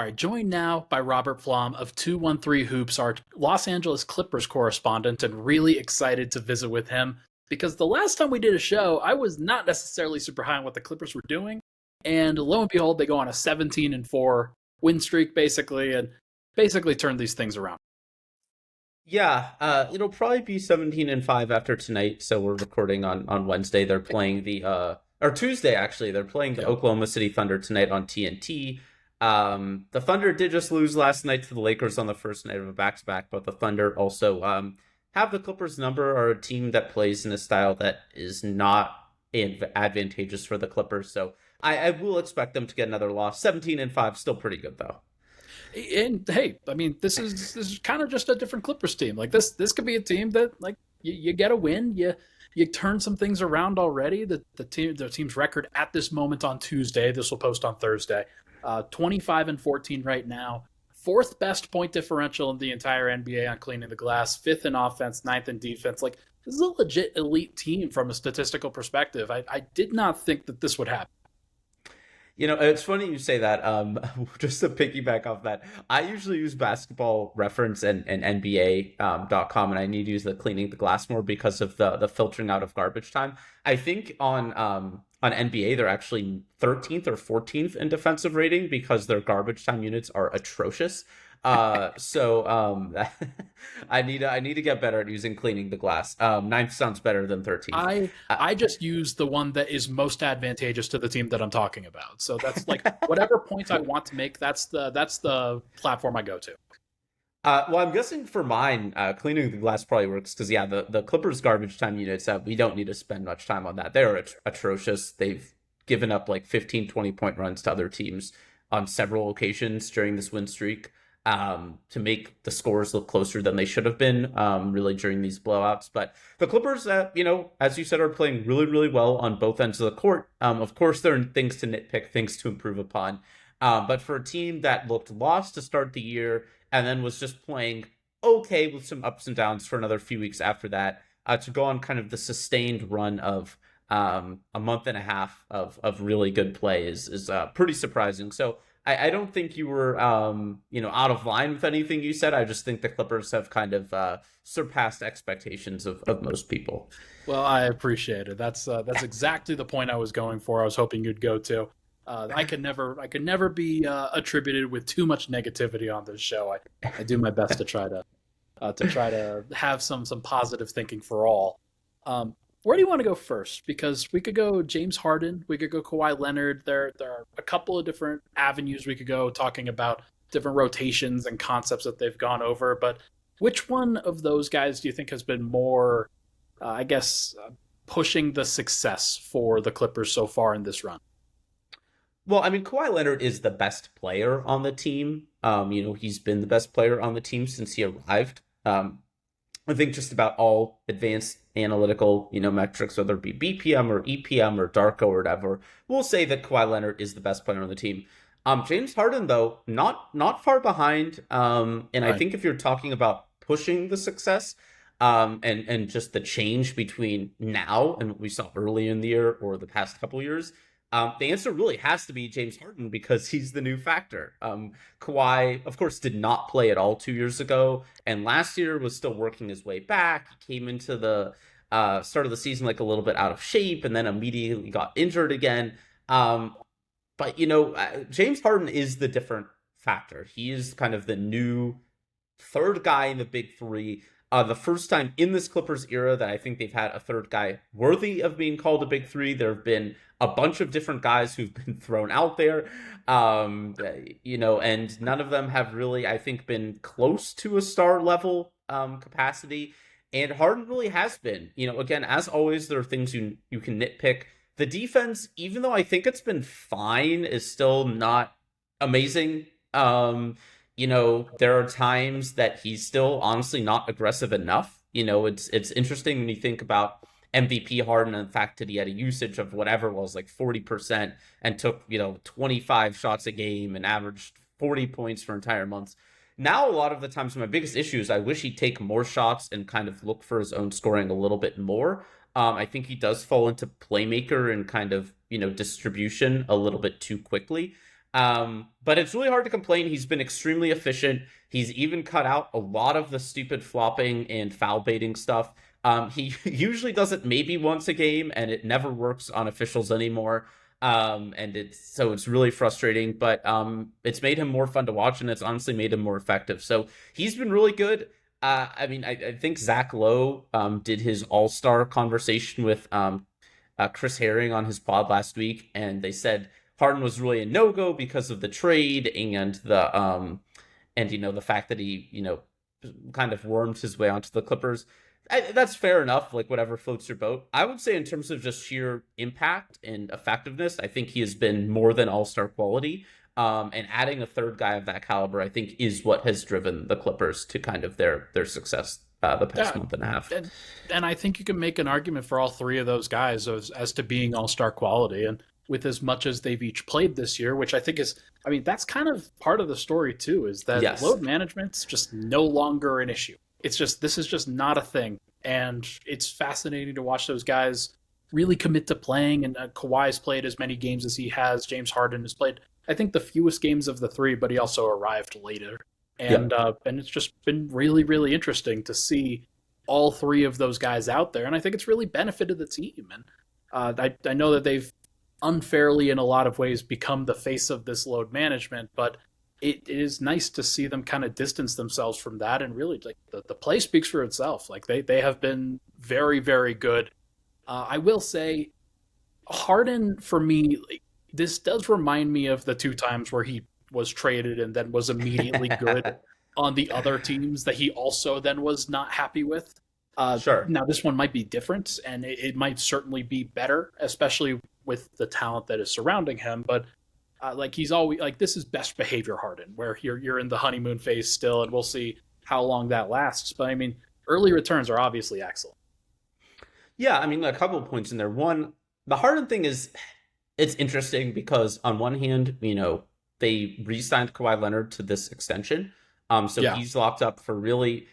right, joined now by Robert Flom of 213 Hoops, our Los Angeles Clippers correspondent, and really excited to visit with him because the last time we did a show, I was not necessarily super high on what the Clippers were doing. And lo and behold, they go on a 17 and 4 win streak, basically, and basically turned these things around. Yeah, it'll probably be 17-5 after tonight. So we're recording on Wednesday. They're playing or Tuesday actually. They're playing the Oklahoma City Thunder tonight on TNT. The Thunder did just lose last night to the Lakers on the first night of a back-to-back, but the Thunder also have the Clippers number, are a team that plays in a style that is not advantageous for the Clippers. So I will expect them to get another loss. 17-5, still pretty good though. And hey, I mean, this is kind of just a different Clippers team. Like this could be a team that like you get a win, you turn some things around already. The team's record at this moment on Tuesday. This will post on Thursday. 25 and 14 right now. Fourth best point differential in the entire NBA on cleaning the glass. Fifth in offense, ninth in defense. Like this is a legit elite team from a statistical perspective. I did not think that this would happen. You know, it's funny you say that. Just to piggyback off that, I usually use Basketball Reference and NBA.com, and I need to use the cleaning the glass more because of the filtering out of garbage time. I think on NBA they're actually 13th or 14th in defensive rating because their garbage time units are atrocious. So I need to get better at using cleaning the glass. Ninth sounds better than 13th. I just use the one that is most advantageous to the team that I'm talking about. So that's like whatever points I want to make. That's the platform I go to. Well, I'm guessing for mine, cleaning the glass probably works because the Clippers garbage time units, we don't need to spend much time on that. They're atrocious. They've given up like 15, 20-point runs to other teams on several occasions during this win streak. To make the scores look closer than they should have been, really during these blowouts. But the Clippers, as you said, are playing really, really well on both ends of the court. Of course, there are things to nitpick, things to improve upon. But for a team that looked lost to start the year and then was just playing okay with some ups and downs for another few weeks after that, to go on kind of the sustained run of a month and a half of really good play is pretty surprising. So I don't think you were, out of line with anything you said. I just think the Clippers have kind of surpassed expectations of most people. Well, I appreciate it. That's exactly the point I was going for. I was hoping you'd go to. I could never be attributed with too much negativity on this show. I do my best to try to have some positive thinking for all. Where do you want to go first? Because we could go James Harden, we could go Kawhi Leonard. There are a couple of different avenues we could go talking about different rotations and concepts that they've gone over. But which one of those guys do you think has been more, pushing the success for the Clippers so far in this run? Well, I mean, Kawhi Leonard is the best player on the team. He's been the best player on the team since he arrived. I think just about all advanced analytical, metrics, whether it be BPM or EPM or Darko or whatever, will say that Kawhi Leonard is the best player on the team. James Harden, though, not far behind. And right. I think if you're talking about pushing the success, and just the change between now and what we saw early in the year or the past couple of years, the answer really has to be James Harden because he's the new factor. Kawhi, of course, did not play at all 2 years ago, and last year was still working his way back. He came into the start of the season like a little bit out of shape, and then immediately got injured again. But James Harden is the different factor. He is kind of the new third guy in the big three. The first time in this Clippers era that I think they've had a third guy worthy of being called a big three. There have been a bunch of different guys who've been thrown out there, and none of them have really, I think, been close to a star level capacity. And Harden really has been. Again, as always, there are things you can nitpick. The defense, even though I think it's been fine, is still not amazing. There are times that he's still honestly not aggressive enough. It's interesting when you think about MVP Harden and the fact that he had a usage of whatever it was like 40% and took, 25 shots a game and averaged 40 points for entire months. Now, a lot of the times, my biggest issue is I wish he'd take more shots and kind of look for his own scoring a little bit more. I think he does fall into playmaker and kind of, distribution a little bit too quickly. But it's really hard to complain. He's been extremely efficient. He's even cut out a lot of the stupid flopping and foul baiting stuff. He usually does it maybe once a game, and it never works on officials anymore. And it's really frustrating, but it's made him more fun to watch, and it's honestly made him more effective. So he's been really good. I mean, I think Zach Lowe did his All-Star conversation with Chris Herring on his pod last week, and they said Harden was really a no-go because of the trade and the fact that he kind of wormed his way onto the Clippers. That's fair enough, like whatever floats your boat. I would say in terms of just sheer impact and effectiveness, I think he has been more than all-star quality. And adding a third guy of that caliber, I think, is what has driven the Clippers to kind of their success the past month and a half. And I think you can make an argument for all three of those guys as to being all-star quality. And with as much as they've each played this year, which I think is, I mean, that's kind of part of the story too, is that load management's just no longer an issue. It's just, this is just not a thing. And it's fascinating to watch those guys really commit to playing. And Kawhi's played as many games as he has. James Harden has played, I think, the fewest games of the three, but he also arrived later. And and it's just been really, really interesting to see all three of those guys out there. And I think it's really benefited the team. And I know that they've unfairly, in a lot of ways, become the face of this load management, but it is nice to see them kind of distance themselves from that. And really, like, the play speaks for itself. Like, they have been very, very good. I will say, Harden, for me, like, this does remind me of the two times where he was traded and then was immediately good on the other teams that he also then was not happy with. Sure. Now, this one might be different, and it might certainly be better, especially with the talent that is surrounding him. But like, he's always like, this is best behavior Harden, where you're in the honeymoon phase still, and we'll see how long that lasts. But I mean, early returns are obviously excellent. Yeah, I mean, a couple of points in there. One, the Harden thing is, it's interesting because on one hand, they re-signed Kawhi Leonard to this extension. He's locked up for really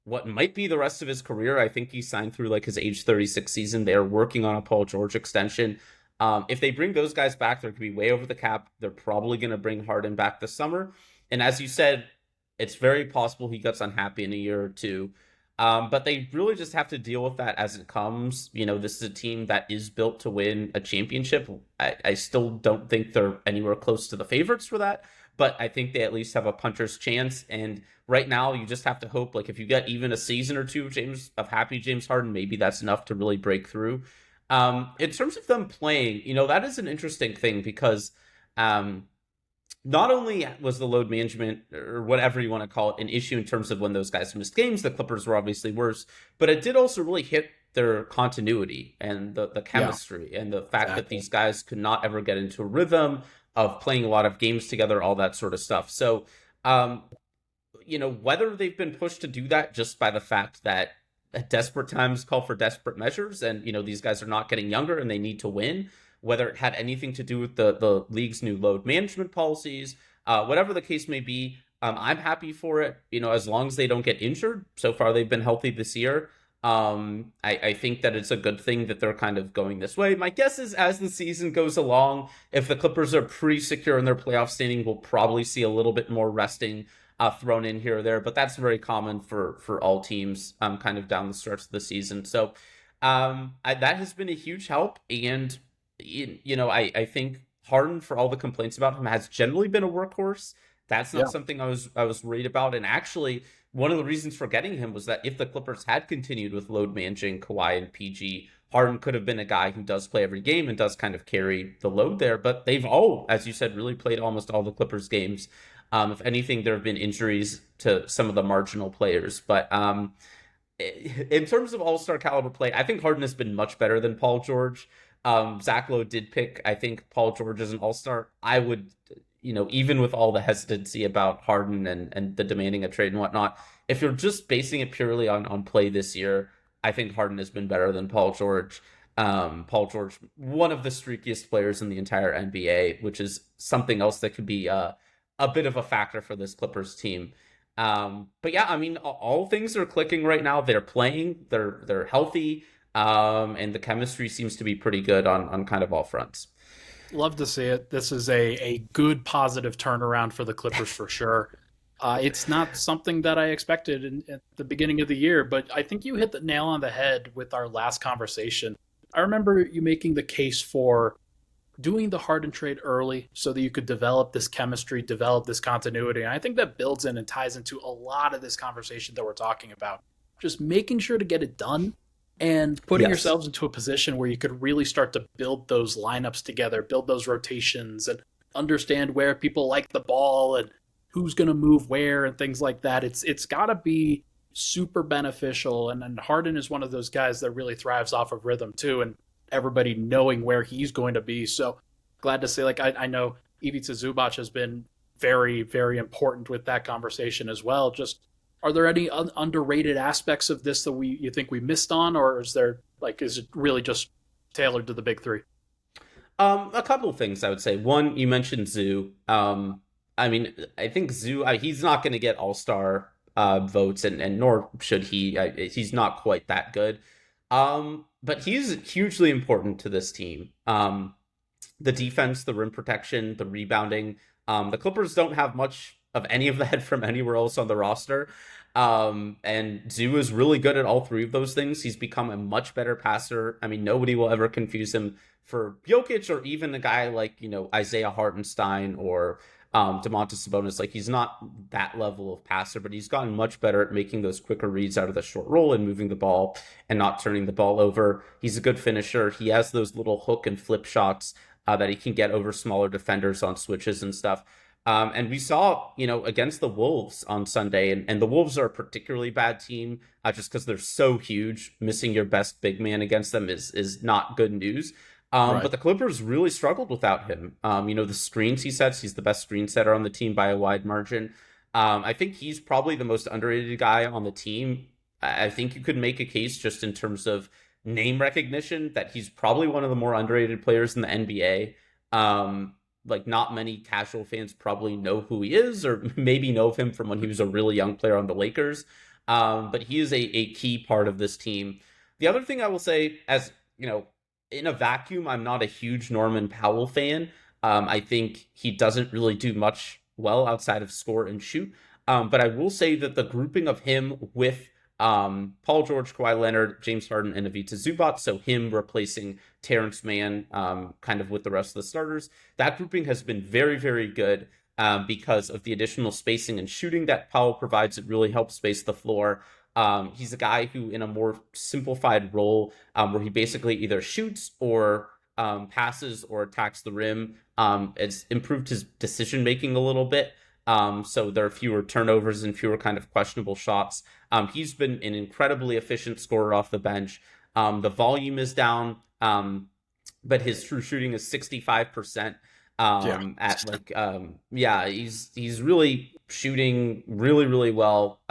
what might be the rest of his career. I think he signed through like his age 36 season. They're working on a Paul George extension. If they bring those guys back, they're going to be way over the cap. They're probably going to bring Harden back this summer. And as you said, it's very possible he gets unhappy in a year or two. But they really just have to deal with that as it comes. This is a team that is built to win a championship. I still don't think they're anywhere close to the favorites for that, but I think they at least have a puncher's chance. And right now, you just have to hope, like, if you get even a season or two of happy James Harden, maybe that's enough to really break through. In terms of them playing, that is an interesting thing because not only was the load management, or whatever you want to call it, an issue in terms of when those guys missed games, the Clippers were obviously worse, but it did also really hit their continuity and the chemistry and the fact that these guys could not ever get into a rhythm of playing a lot of games together, all that sort of stuff. So, whether they've been pushed to do that just by the fact that desperate times call for desperate measures, and these guys are not getting younger and they need to win, whether it had anything to do with the league's new load management policies, whatever the case may be, I'm happy for it, as long as they don't get injured. So far, they've been healthy this year. I think that it's a good thing that they're kind of going this way. My guess is as the season goes along, if the Clippers are pretty secure in their playoff standing, we'll probably see a little bit more resting thrown in here or there, but that's very common for all teams kind of down the stretch of the season. So that has been a huge help. And, I think Harden, for all the complaints about him, has generally been a workhorse. That's not something I was worried about. And actually, one of the reasons for getting him was that if the Clippers had continued with load managing Kawhi and PG, Harden could have been a guy who does play every game and does kind of carry the load there. But they've all, as you said, really played almost all the Clippers games. If anything, there have been injuries to some of the marginal players. But in terms of all-star caliber play, I think Harden has been much better than Paul George. Zach Lowe did pick, I think, Paul George as an all-star. I would, even with all the hesitancy about Harden and the demanding a trade and whatnot, if you're just basing it purely on play this year, I think Harden has been better than Paul George. Paul George, one of the streakiest players in the entire NBA, which is something else that could be a bit of a factor for this Clippers team. But yeah, I mean, all things are clicking right now. They're playing, they're healthy, and the chemistry seems to be pretty good on kind of all fronts. Love to see it. This is a good positive turnaround for the Clippers for sure. It's not something that I expected at the beginning of the year, but I think you hit the nail on the head with our last conversation. I remember you making the case for doing the Harden trade early so that you could develop this chemistry, develop this continuity. And I think that builds in and ties into a lot of this conversation that we're talking about. Just making sure to get it done and putting Yes. yourselves into a position where you could really start to build those lineups together, build those rotations, and understand where people like the ball and who's going to move where and things like that. It's got to be super beneficial. And Harden is one of those guys that really thrives off of rhythm too, and everybody knowing where he's going to be. So glad to say, like I know Ivica Zubac has been very, very important with that conversation as well. Just are there any underrated aspects of this that you think we missed on, or is it really just tailored to the big three? A couple of things I would say. One, you mentioned Zoo. I mean, I think Zoo, he's not going to get all-star votes, and nor should he. He's not quite that good. But he's hugely important to this team. The defense, the rim protection, the rebounding. The Clippers don't have much of any of that from anywhere else on the roster. And Zoo is really good at all three of those things. He's become a much better passer. I mean, nobody will ever confuse him for Jokic or even a guy like, Isaiah Hartenstein or Domantas Sabonis. Like, he's not that level of passer, but he's gotten much better at making those quicker reads out of the short roll and moving the ball and not turning the ball over. He's a good finisher. He has those little hook and flip shots that he can get over smaller defenders on switches and stuff. And we saw, against the Wolves on Sunday, and the Wolves are a particularly bad team just because they're so huge. Missing your best big man against them is not good news. Right. But the Clippers really struggled without him. The screens he sets, he's the best screen setter on the team by a wide margin. I think he's probably the most underrated guy on the team. I think you could make a case just in terms of name recognition that he's probably one of the more underrated players in the NBA. Like, not many casual fans probably know who he is, or maybe know of him from when he was a really young player on the Lakers. But he is a key part of this team. The other thing I will say, as in a vacuum, I'm not a huge Norman Powell fan. I think he doesn't really do much well outside of score and shoot. But I will say that the grouping of him with Paul George, Kawhi Leonard, James Harden, and Ivica Zubac, so him replacing Terrence Mann kind of with the rest of the starters, that grouping has been very, very good because of the additional spacing and shooting that Powell provides. It really helps space the floor. He's a guy who, in a more simplified role, where he basically either shoots or passes or attacks the rim, has improved his decision making a little bit. So there are fewer turnovers and fewer kind of questionable shots. He's been an incredibly efficient scorer off the bench. The volume is down, but his true shooting is 65%. He's really shooting really, really well.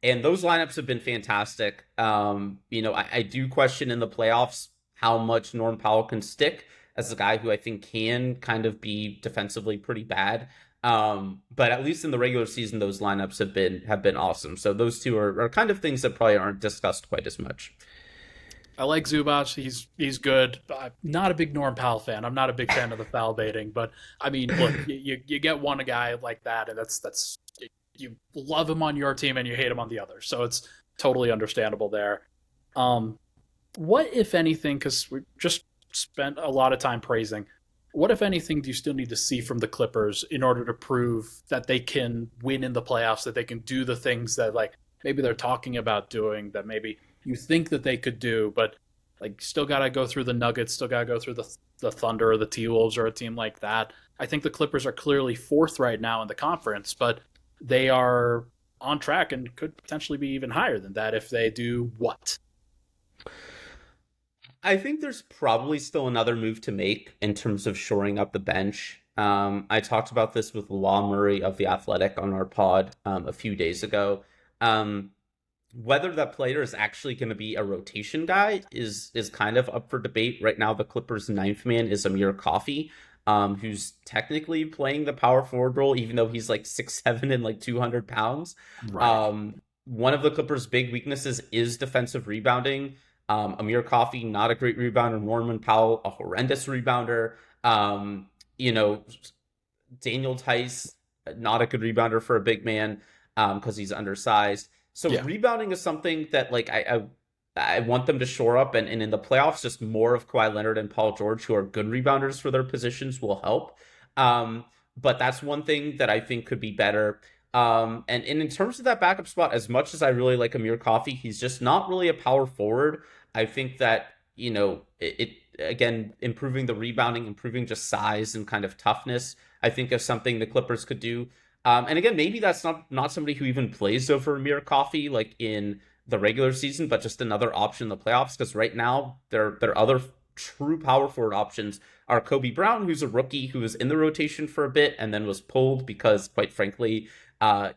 And those lineups have been fantastic. I do question in the playoffs how much Norm Powell can stick as a guy who I think can kind of be defensively pretty bad. But at least in the regular season, those lineups have been awesome. So those two are kind of things that probably aren't discussed quite as much. I like Zubac. He's good. I'm not a big Norm Powell fan. I'm not a big fan of the foul baiting. But I mean, look, you get one guy like that, and that's you love him on your team and you hate him on the other. So it's totally understandable there. What, if anything, because we just spent a lot of time praising, what, if anything, do you still need to see from the Clippers in order to prove that they can win in the playoffs, that they can do the things that, like, maybe they're talking about doing, that maybe you think that they could do, but like still got to go through the Nuggets, still got to go through the Thunder or the T-Wolves or a team like that? I think the Clippers are clearly fourth right now in the conference, but they are on track and could potentially be even higher than that if they do what? I think there's probably still another move to make in terms of shoring up the bench. I talked about this with Law Murray of The Athletic on our pod a few days ago. Whether that player is actually going to be a rotation guy is kind of up for debate. Right now, the Clippers' ninth man is Amir Coffey, who's technically playing the power forward role, even though he's like 6'7" and like 200 pounds. Right. One of the Clippers' big weaknesses is defensive rebounding. Amir Coffey, not a great rebounder. Norman Powell, a horrendous rebounder. Um, you know, Daniel Tice, not a good rebounder for a big man because he's undersized. So Yeah. rebounding is something that like I want them to shore up, and in the playoffs, just more of Kawhi Leonard and Paul George, who are good rebounders for their positions, will help. Um, but that's one thing that I think could be better. And in terms of that backup spot, as much as I really like Amir Coffey, he's just not really a power forward. I think that, it again, improving the rebounding, improving just size and kind of toughness, I think is something the Clippers could do. And again, maybe that's not somebody who even plays over Amir Coffey like in the regular season, but just another option in the playoffs. Because right now, their other true power forward options are Kobe Brown, who's a rookie who was in the rotation for a bit and then was pulled because, quite frankly,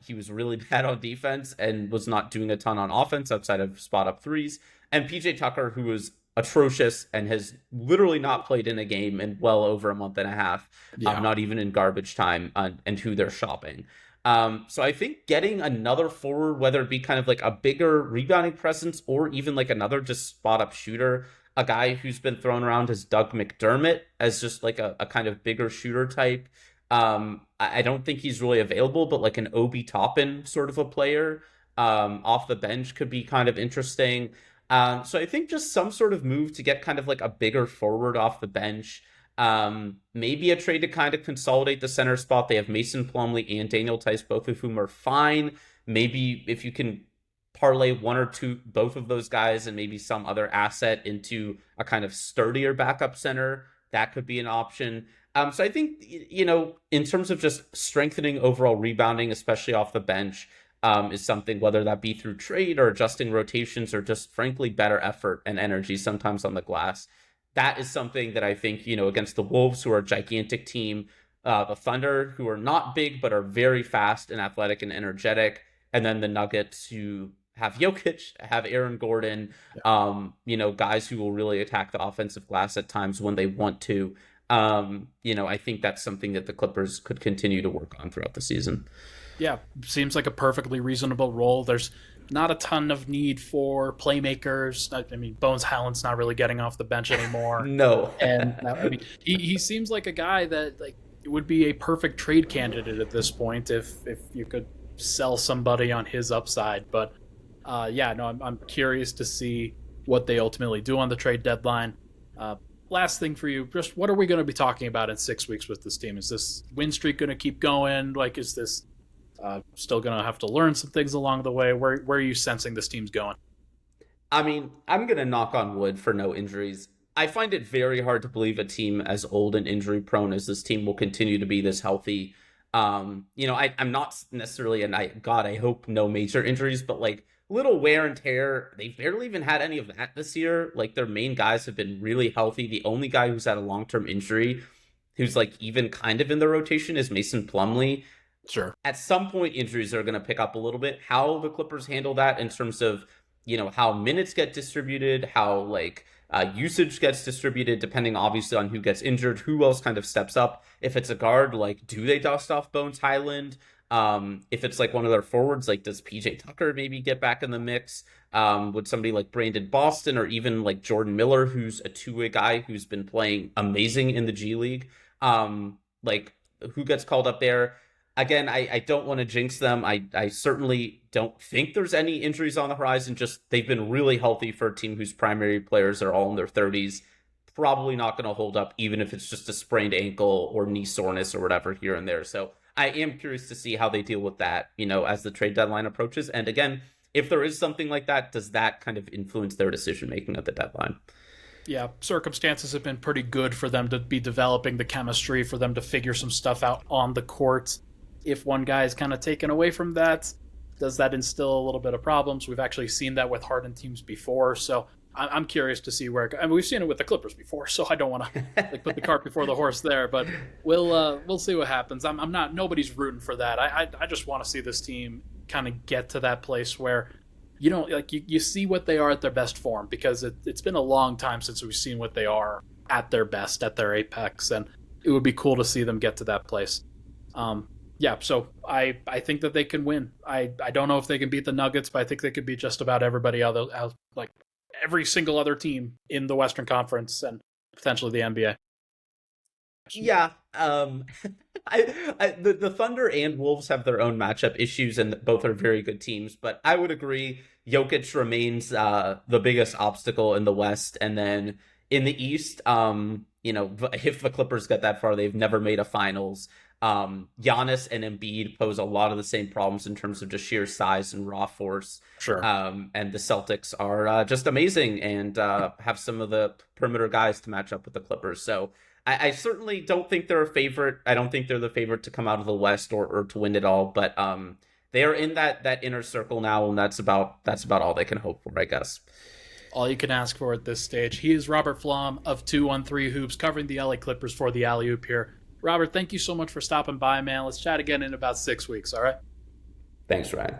he was really bad on defense and was not doing a ton on offense outside of spot up threes. And PJ Tucker, who was atrocious and has literally not played in a game in well over a month and a half, Yeah. not even in garbage time, and who they're shopping. So I think getting another forward, whether it be kind of like a bigger rebounding presence or even like another just spot up shooter, a guy who's been thrown around as Doug McDermott as just like a kind of bigger shooter type. I don't think he's really available, but like an Obi Toppin sort of a player off the bench could be kind of interesting. So I think just some sort of move to get kind of like a bigger forward off the bench. Maybe a trade to kind of consolidate the center spot. They have Mason Plumlee and Daniel Tice, both of whom are fine. Maybe if you can parlay one or two, both of those guys, and maybe some other asset into a kind of sturdier backup center, that could be an option. So I think, in terms of just strengthening overall rebounding, especially off the bench, is something, whether that be through trade or adjusting rotations or just frankly better effort and energy sometimes on the glass. That is something that I think, against the Wolves, who are a gigantic team, the Thunder, who are not big but are very fast and athletic and energetic, and then the Nuggets, who have Jokic, have Aaron Gordon, guys who will really attack the offensive glass at times when they want to. I think that's something that the Clippers could continue to work on throughout the season. Yeah, seems like a perfectly reasonable role. There's not a ton of need for playmakers. I mean, Bones Hallen's not really getting off the bench anymore. No. And I mean, he seems like a guy that like would be a perfect trade candidate at this point if you could sell somebody on his upside. But yeah, no, I'm curious to see what they ultimately do on the trade deadline. Last thing for you, just what are we going to be talking about in 6 weeks with this team? Is this win streak going to keep going? Like, is this still going to have to learn some things along the way? Where are you sensing this team's going? I mean, I'm going to knock on wood for no injuries. I find it very hard to believe a team as old and injury prone as this team will continue to be this healthy. I'm not necessarily, and I hope no major injuries, but like little wear and tear. They barely even had any of that this year. Like their main guys have been really healthy. The only guy who's had a long-term injury who's like even kind of in the rotation is Mason Plumlee. Sure. At some point, injuries are going to pick up a little bit. How the Clippers handle that in terms of, how minutes get distributed, how like usage gets distributed, depending obviously on who gets injured, who else kind of steps up. If it's a guard, like, do they dust off Bones Highland? If it's like one of their forwards, like, does PJ Tucker maybe get back in the mix? Would somebody like Brandon Boston or even like Jordan Miller, who's a two-way guy who's been playing amazing in the G League, like, who gets called up there? Again, I don't want to jinx them. I certainly don't think there's any injuries on the horizon. Just they've been really healthy for a team whose primary players are all in their 30s. Probably not going to hold up, even if it's just a sprained ankle or knee soreness or whatever here and there. So I am curious to see how they deal with that, as the trade deadline approaches. And again, if there is something like that, does that kind of influence their decision making at the deadline? Yeah, circumstances have been pretty good for them to be developing the chemistry, for them to figure some stuff out on the court. If one guy is kind of taken away from that, does that instill a little bit of problems? We've actually seen that with Harden teams before, so I'm curious to see where. I mean, we've seen it with the Clippers before, so I don't want to like put the cart before the horse there. But we'll see what happens. I'm not. Nobody's rooting for that. I just want to see this team kind of get to that place where you see what they are at their best form, because it's been a long time since we've seen what they are at their best, at their apex, and it would be cool to see them get to that place. Yeah, so I think that they can win. I don't know if they can beat the Nuggets, but I think they could beat just about everybody other, like every single other team in the Western Conference and potentially the NBA. Yeah, the Thunder and Wolves have their own matchup issues, and both are very good teams. But I would agree, Jokic remains the biggest obstacle in the West, and then in the East, if the Clippers get that far, they've never made a finals. Giannis and Embiid pose a lot of the same problems in terms of just sheer size and raw force. Sure. And the Celtics are just amazing and have some of the perimeter guys to match up with the Clippers. So I certainly don't think they're a favorite. I don't think they're the favorite to come out of the West or to win it all. But they are in that inner circle now, and that's about all they can hope for, I guess. All you can ask for at this stage. He is Robert Flom of 213 Hoops, covering the LA Clippers for the Alley Oop here. Robert, thank you so much for stopping by, man. Let's chat again in about 6 weeks, all right? Thanks, Ryan.